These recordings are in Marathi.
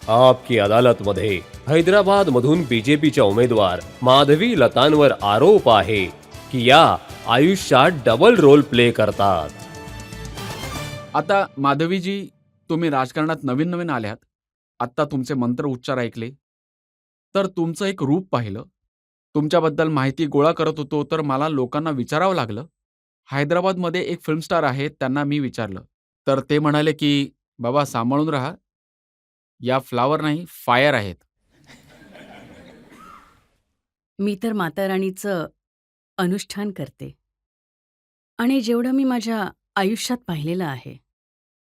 आपकी अदालतमध्ये हैदराबाद मधून बीजेपीच्या उमेदवार माधवी लतांवर आरोप आहे की या आयुष्यात डबल रोल प्ले करतात. आता माधवीजी, तुम्ही राजकारणात नवीन नवीन आल्यात, आत्ता तुमचे मंत्र उच्चार ऐकले, तर तुमचं एक रूप पाहिलं, तुमच्याबद्दल माहिती गोळा करत होतो, तर मला लोकांना विचारावं लागलं. हैदराबादमध्ये एक फिल्म स्टार आहेत, त्यांना मी विचारलं, तर ते म्हणाले की बाबा सांभाळून राहा, या फ्लावर नाही फायर आहेत. मी तर माता राणीचं अनुष्ठान करते आणि जेवढं मी माझ्या आयुष्यात पाहिलेलं आहे,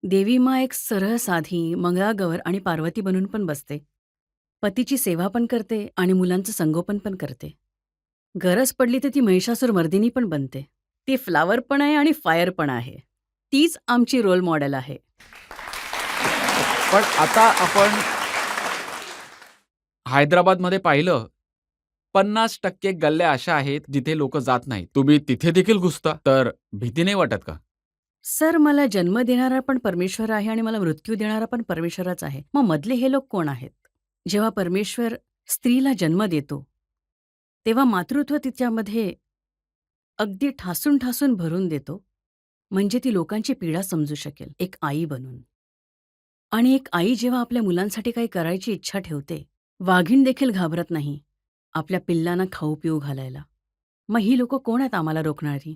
देवी माँ एक सरळ साधी मंगळागौर आणि पार्वती बनून पण बसते. पतीची सेवा पण करते आणि मुलांचं संगोपन पण करते. गरज पडली तर ती महिषासूर मर्दिनी पण बनते. ती फ्लावर पण आहे आणि फायर पण आहे. तीच आमची रोल मॉडेल आहे. पण आता आपण हैदराबादमध्ये पाहिलं, 50% गल्ल्या अशा आहेत जिथे लोक जात नाहीत. तुम्ही तिथे देखील घुसता, तर भीती नाही वाटत का? सर, मला जन्म देणारा पण परमेश्वर आहे आणि मला मृत्यू देणारा पण परमेश्वरच आहे. मग मधले हे लोक कोण आहेत? जेव्हा परमेश्वर स्त्रीला जन्म देतो, तेव्हा मातृत्व तिच्यामध्ये अगदी ठासून ठासून भरून देतो, म्हणजे ती लोकांची पीडा समजू शकेल, एक आई बनून. आणि एक आई जेव्हा आपल्या मुलांसाठी काही करायची इच्छा ठेवते, वाघीण देखील घाबरत नाही आपल्या पिल्लांना खाऊ पिऊ घालायला. मग ही लोकं कोण आहेत आम्हाला रोखणारी?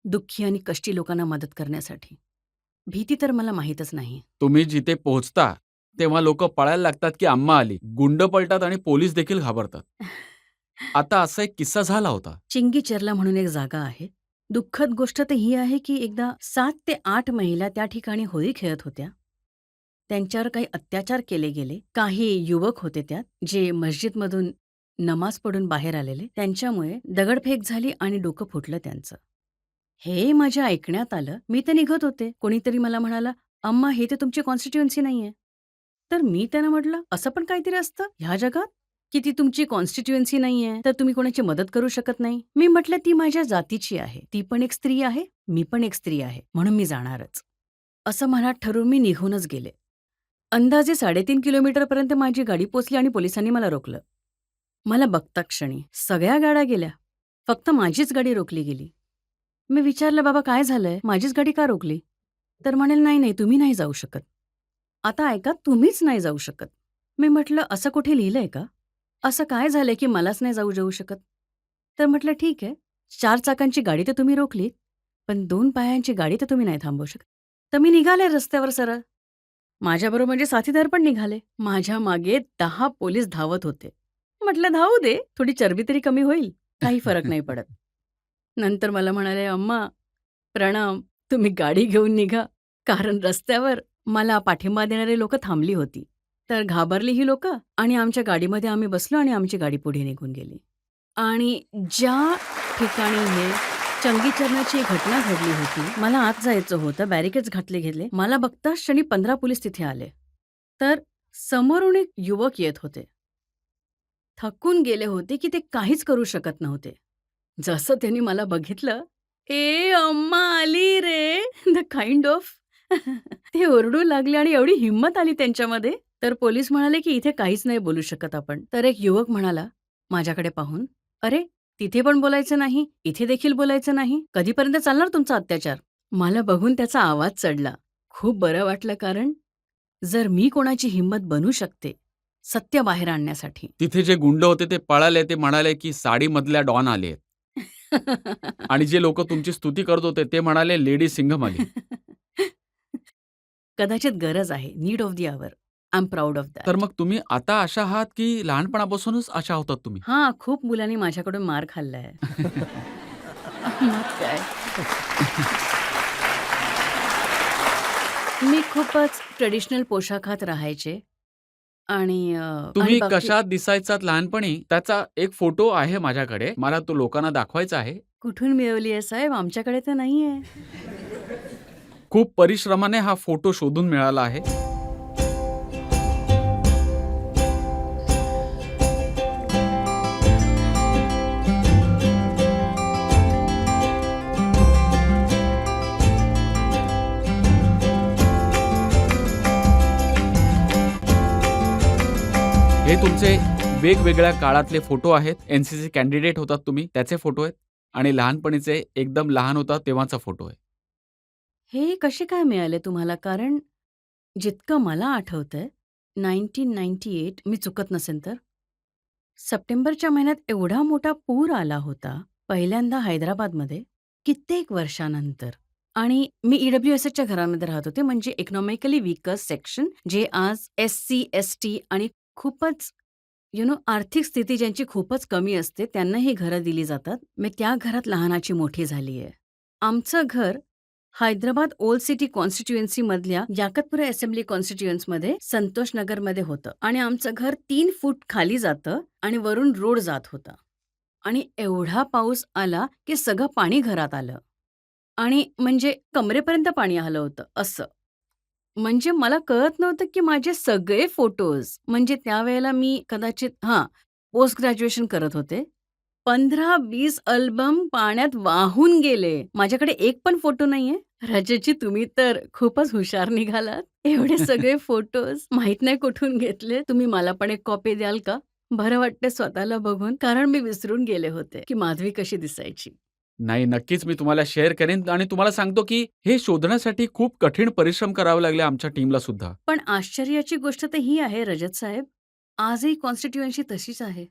दुःखी आणि कष्टी लोकांना मदत करण्यासाठी. भीती तर मला माहीतच नाही. तुम्ही जिथे पोहोचता तेव्हा लोक पळायला लागतात की अम्मा आली, गुंड पळतात आणि पोलीस देखील घाबरतात. आता असा एक किस्सा झाला होता. चिंगीचर्ला म्हणून एक जागा आहे. दुःखद गोष्ट तर ही आहे की एकदा 7 ते 8 महिला त्या ठिकाणी होळी खेळत होत्या. त्यांच्यावर काही अत्याचार केले गेले. काही युवक होते त्यात, जे मस्जिदमधून नमाज पढून बाहेर आलेले. त्यांच्यामुळे दगडफेक झाली आणि डोकं फुटलं त्यांचं. हे माझ्या ऐकण्यात आलं. मी तर निघत होते. कोणीतरी मला म्हणाला, "अम्मा, हे तर तुमची कॉन्स्टिट्युएन्सी नाहीये." तर मी त्यांना म्हटलं, "असं पण काहीतरी असतं ह्या जगात? की ती तुमची कॉन्स्टिट्युएन्सी नाहीये, तर तुम्ही कोणाची मदत करू शकत नाही?" मी म्हटलं, "ती माझ्या जातीची आहे. ती पण एक स्त्री आहे, मी पण एक स्त्री आहे. म्हणून मी जाणारच." असं मनात ठरवून मी निघूनच गेले. अंदाजे 3.5 किलोमीटरपर्यंत माझी गाडी पोचली आणि पोलिसांनी मला रोखलं. मला बघता क्षणी सगळ्या गाड्या गेल्या. फक्त माझीच गाडी रोखली गेली. मी विचारलं, "बाबा काय झालंय? माझीच गाडी का रोखली?" तर म्हणाले, "नाही, नाही, तुम्ही नाही जाऊ शकत." आता ऐका, तुम्हीच नाही जाऊ शकत. मी म्हटलं, "असं कुठे लिहिलंय का? असं काय झालंय की मलाच नाही जाऊ शकत?" तर म्हटलं, "ठीक आहे, 4 चाकांची गाडी तर तुम्ही रोखलीत, पण 2 पायांची गाडी तर तुम्ही नाही थांबवू शकत." तर मी निघाले रस्त्यावर सरळ. माझ्याबरोबर माझे साथीदार पण निघाले. माझ्या मागे 10 पोलीस धावत होते. म्हटलं, "धावू दे, थोडी चरबी तरी कमी होईल. काही फरक नाही पडत." नंतर मला म्हणाले, "अम्मा, प्रणाम. तुम्ही गाडी घेऊन निघा." कारण रस्त्यावर मला पाठिंबा देणारी लोकं थांबली होती. तर घाबरली ही लोकं आणि आमच्या गाडीमध्ये आम्ही बसलो आणि आमची गाडी पुढे निघून गेली. आणि ज्या ठिकाणी हे चंगीचरणाची एक घटना घडली होती, मला आत जायचं होतं, बॅरिकेड्स घातले गेले. मला बघताच क्षणी 15 पोलीस तिथे आले. तर समोरून एक युवक येत होते. थकून गेले होते की ते काहीच करू शकत नव्हते. जसं त्यांनी मला बघितलं, "ए अम्मा आली रे." द काइंड ऑफ ते ओरडू लागले आणि एवढी हिंमत आली त्यांच्यामध्ये. तर पोलीस म्हणाले की "इथे काहीच नाही बोलू शकत आपण." तर एक युवक म्हणाला माझ्याकडे पाहून, "अरे, तिथे पण बोलायचं नाही, इथे देखील बोलायचं नाही. कधीपर्यंत चालणार तुमचा अत्याचार?" मला बघून त्याचा आवाज चढला. खूप बरं वाटलं, कारण जर मी कोणाची हिंमत बनू शकते सत्य बाहेर आणण्यासाठी. तिथे जे गुंड होते ते पळाले. ते म्हणाले की साडीमधल्या डॉन आले. आणि जे लोक तुमची स्तुती करत होते ते म्हणाले लेडी सिंघम आली. कदाचित गरज आहे. Need of the hour. I am proud of तर दॅट. मग तुम्ही आता अशा आहात की लहानपणापासूनच अशा होतात तुम्ही? हां, खूप मुलांनी माझ्याकडून मार खाल्लाय. मग काय. मी खूपच ट्रेडिशनल पोशाखात राहायचे आणि तुम्ही बाकी कशात दिसायचात लहानपणी त्याचा एक फोटो आहे माझ्याकडे. मला तो लोकांना दाखवायचा आहे. कुठून मिळवली आहे साहेब? आमच्याकडे तर नाहीये. खूप परिश्रमाने हा फोटो शोधून मिळाला आहे. हे तुमचे वेगवेगळ्या काळातले फोटो आहेत. एनसीसी कॅन्डिडेट होतात तुम्ही, त्याचे फोटो आहेत आणि लहानपणीचे एकदम लहान होता तेव्हाचा फोटो आहे. हे कसे काय मिळाले तुम्हाला? कारण जितकं मला आठवतंय 1998 मी चुकत नसेन तर, सप्टेंबरच्या महिन्यात एवढा मोठा पूर आला होता, पहिल्यांदा हैदराबादमध्ये कित्येक वर्षानंतर. आणि मी ईडब्ल्यूएसच्या घरामध्ये राहत होते, म्हणजे इकॉनॉमिकली वीकर सेक्शन, जे आज एस-सी, एस-टी आणि खूपच आर्थिक स्थिती ज्यांची खूपच कमी असते, त्यांना ही घरं दिली जातात. मी त्या घरात लहानाची मोठी झाली आहे. आमचं घर हैदराबाद ओल्ड सिटी कॉन्स्टिट्युएन्सीमधल्या याकतपुरा असेंब्ली कॉन्स्टिट्युएन्सीमध्ये संतोष नगरमध्ये होतं आणि आमचं घर 3 फूट खाली जातं आणि वरून रोड जात होता. आणि एवढा पाऊस आला की सगळं पाणी घरात आलं आणि म्हणजे कमरेपर्यंत पाणी आलं होतं असं. म्हणजे मला कळत नव्हतं की माझे सगळे फोटोज, म्हणजे त्यावेळेला मी कदाचित पोस्ट ग्रॅज्युएशन करत होते. 15-20 अल्बम पाण्यात वाहून गेले. माझ्याकडे एक पण फोटो नाहीये. राजाची तुम्ही तर खूपच हुशार निघालात. एवढे सगळे फोटोज माहित नाही कुठून घेतले. तुम्ही मला पण एक कॉपी द्याल का? बरं वाटतंय स्वतःला बघून, कारण मी विसरून गेले होते की माधवी कशी दिसायची. नाही, नक्कीच मी तुम्हाला शेअर करेन आणि तुम्हाला सांगतो, की हे शोधण्यासाठी खूप कठीण परिश्रम करावे लागले आमच्या टीमला सुद्धा. पण आश्चर्याची गोष्ट तर ही आहे रजत साहेब, आजही कॉन्स्टिट्युएन्सी तशीच आहे.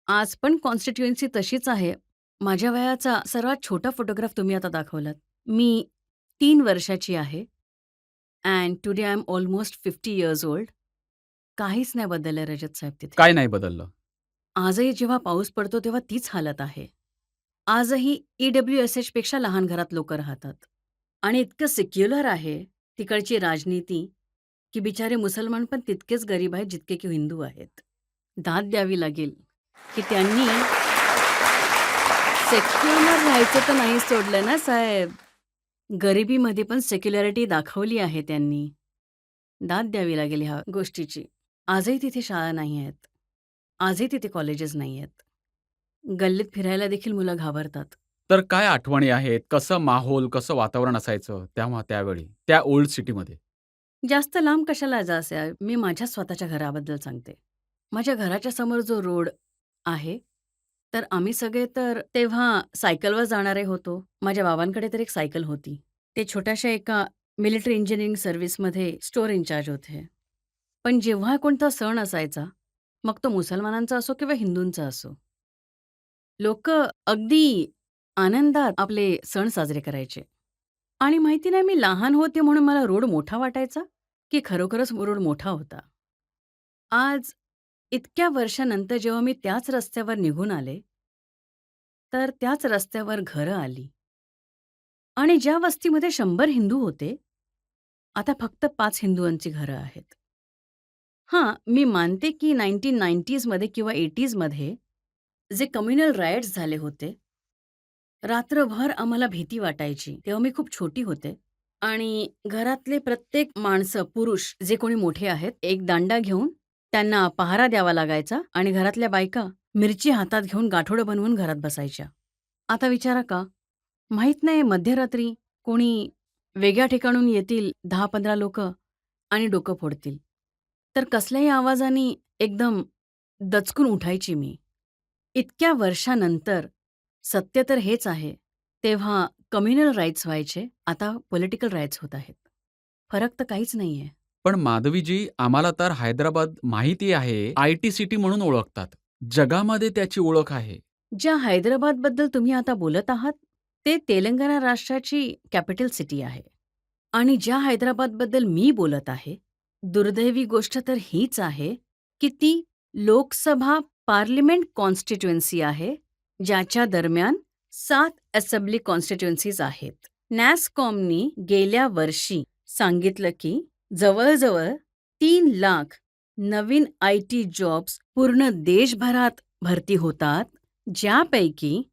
आज पण कॉन्स्टिट्युएन्सी तशीच आहे. माझ्या वयाचा सर्वात छोटा फोटोग्राफ तुम्ही आता दाखवलात. मी 3 वर्षाची आहे and today I am almost 50 years old. काहीच नाही बदललंय रजत साहेब तिथे. काय नाही बदललं? आजही जेव्हा पाऊस पडतो तेव्हा तीच हालत आहे. आजही पेक्षा लहान घरात लोकं राहतात आणि इतकं सेक्युलर आहे तिकडची राजनीती, की बिचारे मुसलमान पण तितकेच गरीब आहेत जितके की हिंदू आहेत. दाद द्यावी लागेल, की त्यांनी सेक्युलर राहायचं तर नाही सोडलं ना साहेब. गरिबीमध्ये पण सेक्युलॅरिटी दाखवली आहे त्यांनी. दाद द्यावी लागेल ह्या गोष्टीची. आजही तिथे शाळा नाही आहेत. आजही तिथे कॉलेजेस नाही आहेत. गल्लीत फिरायला देखील मुलं घाबरतात. तर काय आठवणी आहेत? कसं माहोल, कसं वातावरण असायचं तेव्हा त्यावेळी, त्या ओल्ड सिटीमध्ये? जास्त लांब कशाला जायचं? मी माझ्या स्वतःच्या घराबद्दल सांगते. माझ्या घराच्या समोर जो रोड आहे, तर आम्ही सगळे तर तेव्हा सायकलवर जाणारे होतो. माझ्या बाबांकडे तर एक सायकल होती. ते छोट्याशा एका मिलिटरी इंजिनिअरिंग सर्व्हिसमध्ये स्टोअर इन्चार्ज होते. पण जेव्हा कोणता सण असायचा, मग तो मुसलमानांचा असो किंवा हिंदूंचा असो, लोकं अगदी आनंदात आपले सण साजरे करायचे. आणि माहिती नाही मी लहान होते म्हणून मला रोड मोठा वाटायचा, की खरोखरच रोड मोठा होता. आज इतक्या वर्षानंतर जेव्हा मी त्याच रस्त्यावर निघून आले, तर त्याच रस्त्यावर घरं आली आणि ज्या वस्तीमध्ये 100 हिंदू होते, आता फक्त 5 हिंदुंची घरं आहेत. मी मानते की 1990मध्ये किंवा 80मध्ये जे कम्युनल रायट्स झाले होते, रात्रभर आम्हाला भीती वाटायची. तेव्हा मी खूप छोटी होते आणि घरातले प्रत्येक माणसं, पुरुष जे कोणी मोठे आहेत, एक दांडा घेऊन त्यांना पहारा द्यावा लागायचा आणि घरातल्या बायका मिरची हातात घेऊन गाठोडं बनवून घरात बसायच्या. आता विचारा का, माहीत नाही मध्यरात्री कोणी वेगळ्या ठिकाणून येतील 10-15 लोकं आणि डोकं फोडतील. तर कसल्याही आवाजाने एकदम दचकून उठायची मी. इतक्या वर्षानंतर सत्य तर हेच आहे. तेव्हा कम्युनल राईट्स व्हायचे, आता पॉलिटिकल राईट्स होत आहेत. फरक तर काहीच नाहीये. पण माधवीजी, आम्हाला तर हैदराबाद माहिती आहे, आय-टी सिटी म्हणून ओळखतात. जगामध्ये त्याची ओळख आहे. ज्या हैदराबादबद्दल तुम्ही आता बोलत आहात, ते तेलंगणा राष्ट्राची कॅपिटल सिटी आहे. आणि ज्या हैदराबादबद्दल मी बोलत आहे, दुर्दैवी गोष्ट तर हीच आहे, की ती लोकसभा पार्लिमेंट कॉन्स्टिट्युएन्सी आहे, ज्याच्या दरम्यान 7 असेंब्ली कॉन्स्टिट्युएन्सीज आहेत. नॅस्कॉमनी गेल्या वर्षी सांगितलं की जवळजवळ 3 लाख नवीन आय-टी जॉब्स पूर्ण देशभरात भरती होतात, ज्यापैकी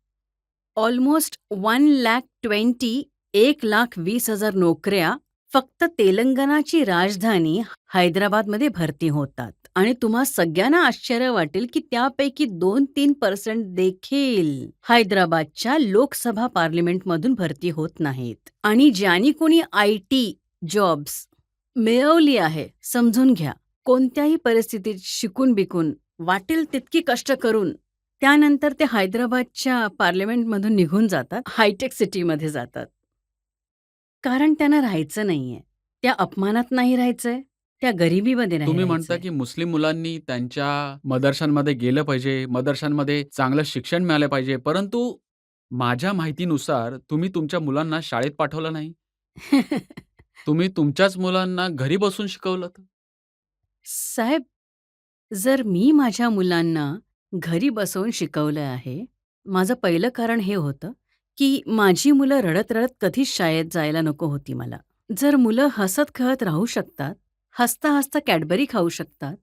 ऑलमोस्ट 1,20,000 नोकऱ्या फक्त तेलंगणाची राजधानी हैदराबादमध्ये भरती होतात. आणि तुम्हा सगळ्यांना आश्चर्य वाटेल की त्यापैकी 2-3% देखील हैदराबादच्या लोकसभा पार्लिमेंटमधून भरती होत नाहीत. आणि ज्यांनी कोणी आय-टी जॉब्स मिळवली आहे, समजून घ्या, कोणत्याही परिस्थितीत शिकून बिकून वाटेल तितकी कष्ट करून त्यानंतर ते हैदराबादच्या पार्लमेंटमधून निघून जातात, हायटेक सिटीमध्ये जातात. कारण त्यांना राहायचं नाहीये. त्या अपमानात नाही राहायचंय, त्या गरिबीमध्ये नाही तुम्ही म्हणता राहायचंय. की मुस्लिम मुलांनी त्यांच्या मदरशांमध्ये गेलं पाहिजे, मदरशांमध्ये चांगलं शिक्षण मिळालं पाहिजे. परंतु माझ्या माहितीनुसार तुम्ही तुमच्या मुलांना शाळेत पाठवलं नाही. तुम्ही तुमच्याच मुलांना घरी बसून शिकवलंत. साहेब, जर मी माझ्या मुलांना घरी बसवून शिकवलं आहे, माझं पहिलं कारण हे होतं, की माझी मुलं रडत-रडत कधीच शाळेत जायला नको होती मला. जर मुलं हसत-खेळत राहू शकतात, हसता-हसता कॅडबरी खाऊ शकतात,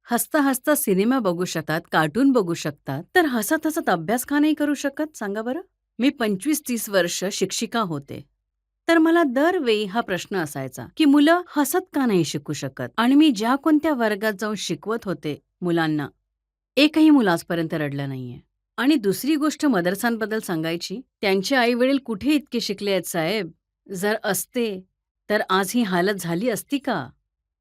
हसता-हसता सिनेमा बघू शकतात, कार्टून बघू शकतात, तर हसत-हसत अभ्यास का नाही करू शकत सांगा बरं? मी 25-30 वर्ष शिक्षिका होते. तर मला दरवेळी हा प्रश्न असायचा, की मुलं हसत का नाही शिकू शकत? आणि मी ज्या कोणत्या वर्गात जाऊन शिकवत होते मुलांना, एकही मुलं आजपर्यंत रडलं नाहीये. आणि दुसरी गोष्ट मदरसांबद्दल सांगायची, त्यांचे आई-वडील कुठे इतके शिकले आहेत साहेब? जर असते, तर आज ही हालत झाली असती का?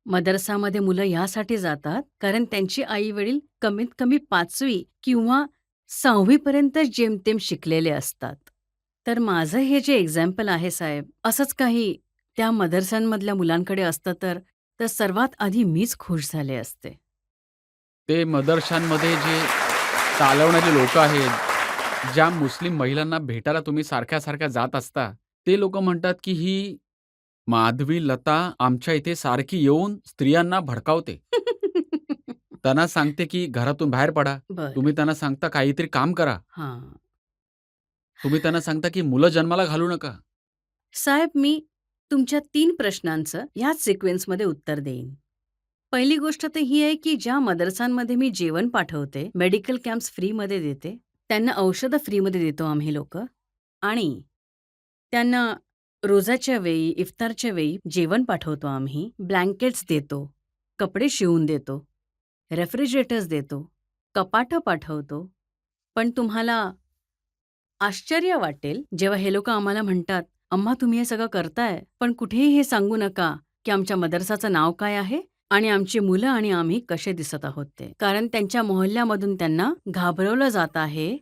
मदरसामध्ये मुलं यासाठी जातात, कारण त्यांची आई-वडील कमीत कमी 5वी किंवा 6वी पर्यंतच जेमतेम शिकलेले असतात. तर माझं हे जे एक्झाम्पल आहे साहेब, असंच काही त्या मदरसांमधल्या मुलांकडे असतं तर सर्वात आधी मीच खुश झाले असते. ते मदरशांमध्ये जे चालवणारे लोकं आहेत, ज्या मुस्लिम महिलांना भेटायला तुम्ही सारख्या-सारख्या जात असता, ते लोकं म्हणतात, की ही माधवी लता आमच्या इथे सारखी येऊन स्त्रियांना भडकावते. त्यांना सांगते, की घरातून बाहेर पडा. बरं. तुम्ही त्यांना सांगता काहीतरी काम करा. हां. तुम्ही त्यांना सांगता, की मुलं जन्माला घालू नका. साहेब, मी तुमच्या 3 प्रश्नांचं ह्याच सिक्वेन्समध्ये उत्तर देईन. पहिली गोष्ट तर ही आहे, की ज्या मदरसांमध्ये मी जेवण पाठवते, मेडिकल कॅम्प्स फ्रीमध्ये देते, त्यांना औषधं फ्रीमध्ये देतो आम्ही लोकं आणि त्यांना रोजाच्या वेळी, इफ्तारच्या वेळी जेवण पाठवतो आम्ही, ब्लँकेट्स देतो, कपडे शिवून देतो, रेफ्रिजरेटर्स देतो, कपाटं पाठवतो. पण तुम्हाला आश्चर्य वाटेल, जेव्हा हे लोकं आम्हाला म्हणतात, "अम्मा तुम्ही हे सगळं करताय, पण कुठेही हे सांगू नका, की आमच्या मदरसाचं नाव काय आहे आणि आमची मुलं आणि आम्ही कसे दिसत आहोत ते." कारण त्यांच्या मोहल्ल्यामधून त्यांना घाबरवलं जात आहे,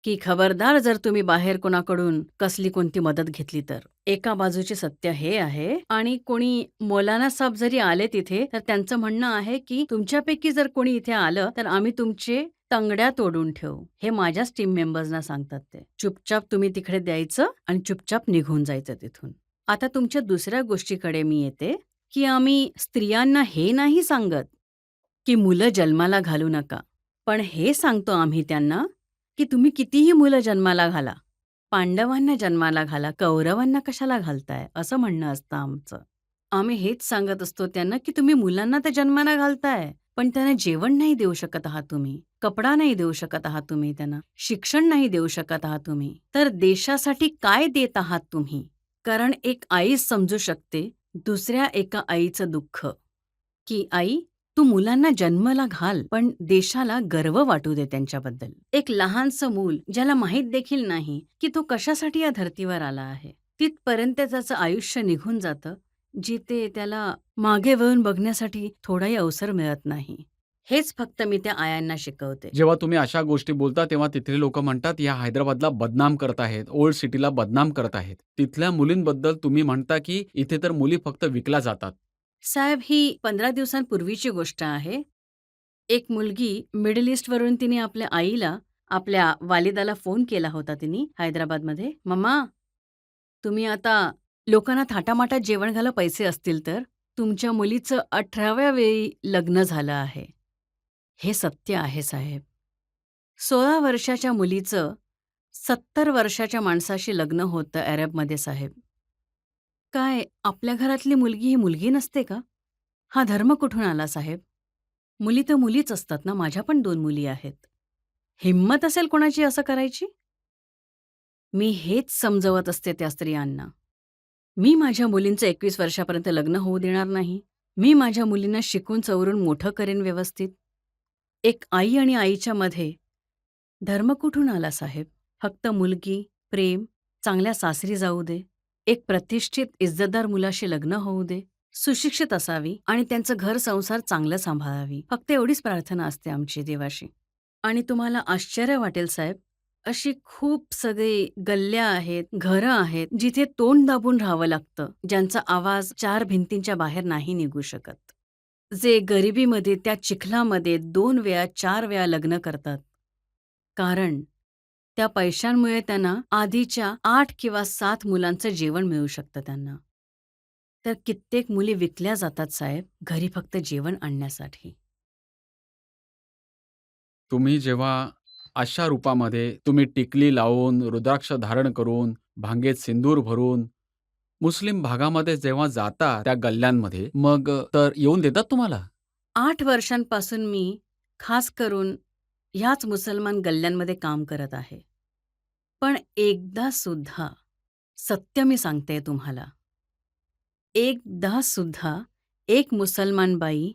की खबरदार जर तुम्ही बाहेर कोणाकडून कसली कोणती मदत घेतली तर. एका बाजूचे सत्य हे आहे आणि कोणी मौलाना साहेब जरी आले तिथे, तर त्यांचं म्हणणं आहे, की तुमच्यापैकी जर कोणी इथे आलं, तर आम्ही तुमचे तंगड्या तोडून ठेवू. हे माझ्याच टीम मेंबर्सना सांगतात ते. चुपचाप तुम्ही तिकडे द्यायचं आणि चुपचाप निघून जायचं तिथून. आता तुमच्या दुसऱ्या गोष्टीकडे मी येते, की आम्ही स्त्रियांना हे नाही सांगत, की मुलं जन्माला घालू नका. पण हे सांगतो आम्ही त्यांना, की तुम्ही कितीही मुलं जन्माला घाला. पांडवांना जन्माला घाला, कौरवांना कशाला घालताय? असं म्हणणं असतं आमचं. आम्ही हेच सांगत असतो त्यांना, की तुम्ही मुलांना तर जन्माला घालताय, पण त्यांना जेवण नाही देऊ शकत आहात तुम्ही. कपडा नाही देऊ शकत आहात तुम्ही त्यांना. शिक्षण नाही देऊ शकत आहात तुम्ही. तर देशासाठी काय देत आहात तुम्ही? कारण एक आई समजू शकते दुसऱ्या एका आईचं दुःख, की आई तू मुलांना जन्माला घाल, पण देशाला गर्व वाटू दे त्यांच्याबद्दल. एक लहानसं मूल ज्याला माहीत देखील नाही, की तो कशासाठी या धर्तीवर आला आहे. तिथपर्यंत त्याचं आयुष्य निघून जातं, जिथे त्याला मागे वळून बघण्यासाठी थोडाही अवसर मिळत नाही. हेच फक्त मी त्या आयांना शिकवते. जेव्हा तुम्ही अशा गोष्टी बोलता, तेव्हा तिथले लोकं म्हणतात, या हैदराबादला बदनाम करत आहेत, ओल्ड सिटीला बदनाम करत आहेत. तिथल्या मुलींबद्दल तुम्ही म्हणता, की इथे तर मुली फक्त विकल्या जातात. साहेब, ही 15 दिवसांपूर्वीची गोष्ट आहे. एक मुलगी मिडल ईस्टवरून तिने आपल्या आईला, आपल्या वालिदाला फोन केला होता तिने हैदराबादमध्ये, "मम्मा, तुम्ही आता लोकांना थाटामाटात जेवण घाला पैसे असतील तर, तुमच्या मुलीचं 18व्या वेळी लग्न झालं आहे." हे सत्य आहे साहेब. 16 वर्षाच्या मुलीचं 70 वर्षाच्या माणसाशी लग्न होतं अरबमध्ये साहेब. काय आपल्या घरातली मुलगी ही मुलगी नसते का? हा धर्म कुठून आला साहेब? मुली तर मुलीच असतात ना, माझ्या पण 2 मुली आहेत. हिम्मत असेल कोणाची असं करायची? मी हेच समजवत असते त्या स्त्रियांना. मी माझ्या मुलींचं 21 वर्षापर्यंत लग्न होऊ देणार नाही. मी माझ्या मुलींना शिकून सवरून मोठं करेन व्यवस्थित. एक आई आणि आईच्या मध्ये धर्म कुठून आला साहेब? फक्त मुलगी, प्रेम, चांगल्या सासरी जाऊ दे, एक प्रतिष्ठित इज्जतदार मुलाशी लग्न होऊ दे, सुशिक्षित असावी आणि त्यांचं घर संसार चांगलं सांभाळावी. फक्त एवढीच प्रार्थना असते आमची देवाशी. आणि तुम्हाला आश्चर्य वाटेल साहेब, अशी खूप सगळी गल्ल्या आहेत, घरं आहेत, जिथे तोंड दाबून राहावं लागतं, ज्यांचा आवाज 4 भिंतींच्या बाहेर नाही निघू शकत. जे गरिबीमध्ये त्या चिखलामध्ये 2 वेळा 4 वेळा लग्न करतात. कारण त्या पैशांमुळे त्यांना आधीच्या 8 किंवा 7 मुलांचं जेवण मिळू शकतं त्यांना. तर कित्येक मुली विकल्या जातात साहेब, घरी फक्त जेवण आणण्यासाठी. तुम्ही जेव्हा अशा रूपामध्ये तुम्ही टिकली लावून, रुद्राक्ष धारण करून, भांगेत सिंदूर भरून, मुस्लिम भागामध्ये जेव्हा जाता त्या गल्ल्यांमध्ये, मग तर येऊन देतात तुम्हाला? 8 वर्षांपासून मी खास करून ह्याच मुसलमान गल्ल्यांमध्ये काम करत आहे. पण एकदा सुद्धा, सत्य मी सांगते तुम्हाला, एकदा सुद्धा एक मुसलमान बाई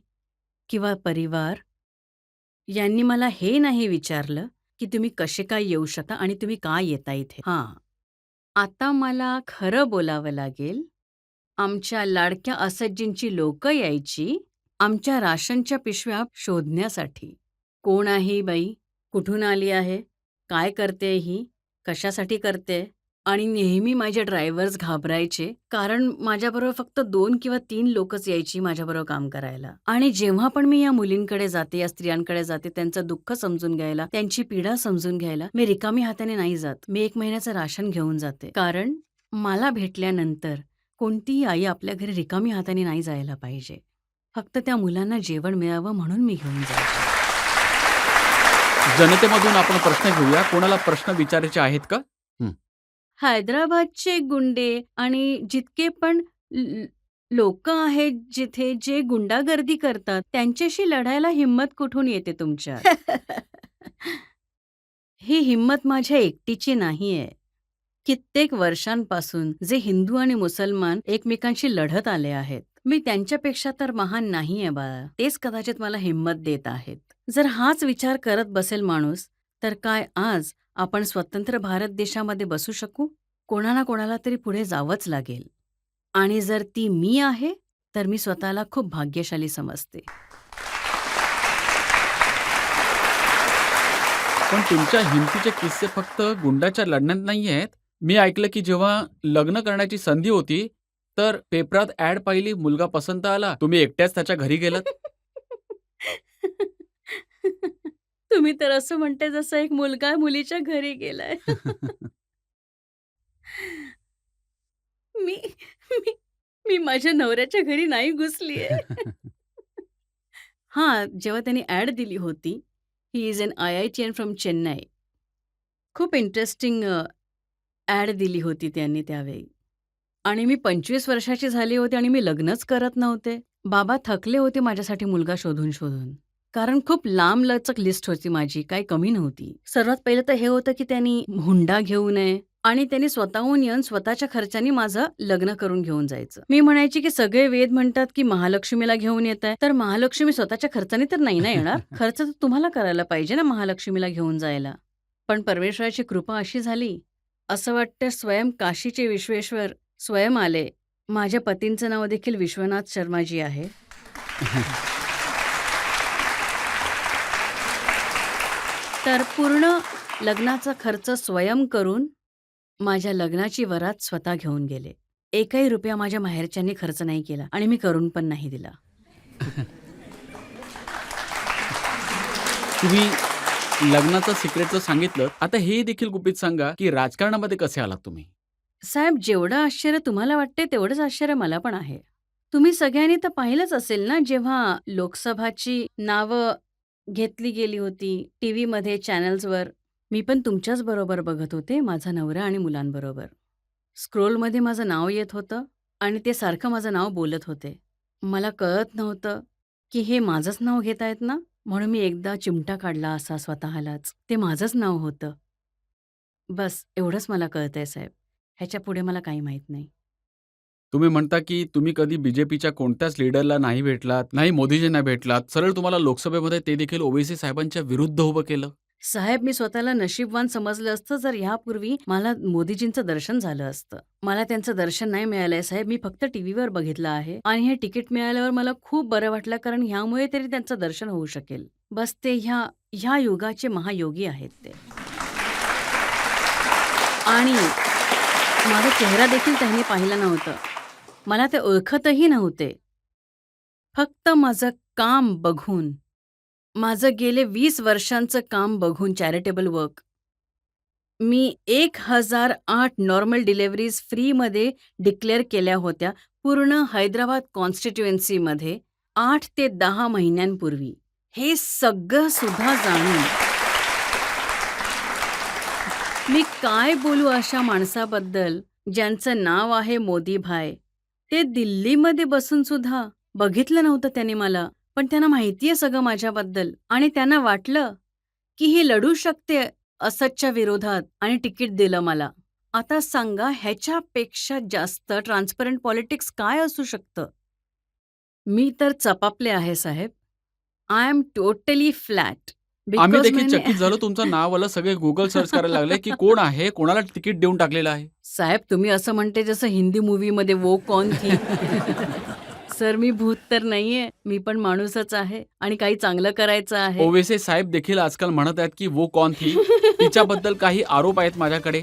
किंवा परिवार यांनी मला हे नाही विचारलं, की तुम्ही कसे काय येऊ शकता आणि तुम्ही का येता इथे? हां, आता मला खरं बोलावं लागेल. आमच्या लाडक्या असज्जींची लोकं यायची आमच्या राशनच्या पिशव्या शोधण्यासाठी. कोण आहे ही बाई? कुठून आली आहे? काय करते ही? कशासाठी करते? आणि नेहमी माझे ड्रायव्हर्स घाबरायचे, कारण माझ्याबरोबर फक्त 2 किंवा 3 लोकच यायची माझ्याबरोबर काम करायला. आणि जेव्हा पण मी या मुलींकडे जाते, या स्त्रियांकडे जाते, त्यांचं दुःख समजून घ्यायला, त्यांची पीडा समजून घ्यायला, मी रिकामी हाताने नाही जात. मी 1 महिन्याचं राशन घेऊन जाते. कारण मला भेटल्यानंतर कोणतीही आई आपल्या घरी रिकामी हाताने नाही जायला पाहिजे. फक्त त्या मुलांना जेवण मिळावं म्हणून मी घेऊन जायचे. जनतेमधून आपण प्रश्न घेऊया. कोणाला प्रश्न विचारायचे आहेत का? हैदराबादचे गुंडे आणि जितके पण लोकं आहेत जिथे जे गुंडागर्दी करतात, त्यांच्याशी लढायला हिंमत कुठून येते तुमच्यात? ही हिंमत माझ्या एकटीची नाहीये. कित्येक वर्षांपासून जे हिंदू आणि मुसलमान एकमेकांशी लढत आले आहेत. मी त्यांच्यापेक्षा तर महान नाहीये बाळा. तेच कदाचित मला हिंमत देत आहेत. जर हाच विचार करत बसेल माणूस, तर काय आज आपण स्वतंत्र भारत देशामध्ये बसू शकू? कोणाला कोणाला तरी पुढे जावंच लागेल. आणि जर ती मी आहे, तर मी स्वतःला खूप भाग्यशाली समजते. पण तुमच्या हिमतीचे किस्से फक्त गुंडाच्या लढण्यात नाही आहेत. मी ऐकलं की जेव्हा लग्न करण्याची संधी होती, तर पेपरात ॲड पाहिली, मुलगा पसंत आला, तुम्ही एकट्याच त्याच्या घरी गेलात. तुम्ही तर असं म्हणताय जसं एक मुलगा मुलीच्या घरी गेलाय. मी मी मी माझ्या नवऱ्याच्या घरी नाही घुसलीये. हां, जेव्हा त्यांनी ॲड दिली होती, he is an I-I-T-N from Chennai. खूप इंटरेस्टिंग ॲड दिली होती त्यांनी त्यावेळी. आणि मी 25 वर्षाची झाली होती आणि मी लग्नच करत नव्हते. बाबा थकले होते माझ्यासाठी मुलगा शोधून. कारण खूप लांबलचक लिस्ट होती माझी, काही कमी नव्हती. सर्वात पहिलं तर हे होतं की त्यांनी हुंडा घेऊ नये आणि त्यांनी स्वतःहून येऊन स्वतःच्या खर्चानी माझं लग्न करून घेऊन जायचं. मी म्हणायची की सगळे वेद म्हणतात की महालक्ष्मीला घेऊन येताय, तर महालक्ष्मी स्वतःच्या खर्चानी तर नाही ना येणार. खर्च तर तुम्हाला करायला पाहिजे ना महालक्ष्मीला घेऊन जायला. पण परमेश्वराची कृपा अशी झाली, असं वाटतं स्वयं काशीचे विश्वेश्वर स्वयं आले. माझ्या पतींचं नाव देखील विश्वनाथ शर्माजी आहे. तर पूर्ण लग्नाचा खर्च स्वयं करून माझ्या लग्नाची वरात स्वतः घेऊन गेले. एकही रुपया माझ्या माहेरच्यांनी खर्च नाही केला आणि मी करून पण नाही दिला. तुम्ही लग्नाचं सिक्रेटचं सांगितलं. आता हे देखील गुपित सांगा की राजकारणामध्ये कसे आलात तुम्ही? साहेब, जेवढं आश्चर्य तुम्हाला वाटते तेवढंच आश्चर्य मला पण आहे. तुम्ही सगळ्यांनी तर पाहिलंच असेल ना, जेव्हा लोकसभाची नावं घेतली गेली होती टीव्हीमध्ये, चॅनल्सवर. मी पण तुमच्याच बरोबर बघत होते, माझा नवरा आणि मुलांबरोबर. स्क्रोलमध्ये माझं नाव येत होतं आणि ते सारखं माझं नाव बोलत होते. मला कळत नव्हतं की हे माझंच नाव घेतायत ना, म्हणून मी एकदा चिमटा काढला असा स्वतःलाच. ते माझंच नाव होतं. बस एवढंच मला कळतंय साहेब. ह्याच्यापुढे मला काही माहीत नाही. तुम्ही म्हणता की तुम्ही कधी बीजेपीच्या कोणत्याच लीडरला नाही भेटलात, नाही मोदीजींना भेटलात. सरळ तुम्हाला लोकसभेमध्ये ते देखील ओवेसी साहेबांच्या विरुद्ध उभं केलं. साहेब, मी स्वतःला नशीबवान समजलं असतं जर ह्यापूर्वी मला मोदीजींचं दर्शन झालं असतं. मला त्यांचं दर्शन नाही मिळालंय साहेब. मी फक्त टीव्हीवर बघितलं आहे आणि हे तिकीट मिळाल्यावर मला खूप बरं वाटलं, कारण ह्यामुळे तरी त्यांचं दर्शन होऊ शकेल. बस ते ह्या युगाचे महायोगी आहेत ते. आणि माझा चेहरा देखील त्यांनी पाहिलं नव्हतं. मला ते ओळखतही नव्हते. फक्त माझं काम बघून, माझं गेले 20 वर्षांचं काम बघून, चॅरिटेबल वर्क, मी 1008 नॉर्मल डिलिव्हरीज फ्रीमध्ये डिक्लेअर केल्या होत्या पूर्ण हैदराबाद कॉन्स्टिट्युएन्सीमध्ये 8 ते 10 महिन्यांपूर्वी. हे सगळं सुद्धा जाणून मी काय बोलू अशा माणसाबद्दल ज्यांचं नाव आहे मोदीभाय. ते दिल्लीमध्ये बसून सुद्धा बघितलं नव्हतं त्यांनी मला, पण त्यांना माहितीये सगळं माझ्याबद्दल आणि त्यांना वाटलं की ही लढू शकते असदच्या विरोधात आणि तिकीट दिलं मला. आता सांगा, ह्याच्यापेक्षा जास्त ट्रान्सपरंट पॉलिटिक्स काय असू शकतं? मी तर चपापले आहे साहेब. I am totally flat. आम्ही देखील चकित झालो. तुमचं नाव आलं, सगळे गुगल सर्च करायला लागले की कोण आहे, कोणाला तिकीट देऊन टाकलेलं आहे. साहेब, तुम्ही असं म्हणते जसं हिंदी मूव्हीमध्ये वो कौन थी. सर, मी भूत तर नाहीये. मी पण माणूसच आहे आणि काही चांगलं करायचं आहे. ओवेसे साहेब देखील आजकाल म्हणत आहेत की वो कौन थी. तिच्याबद्दल काही आरोप आहेत माझ्याकडे.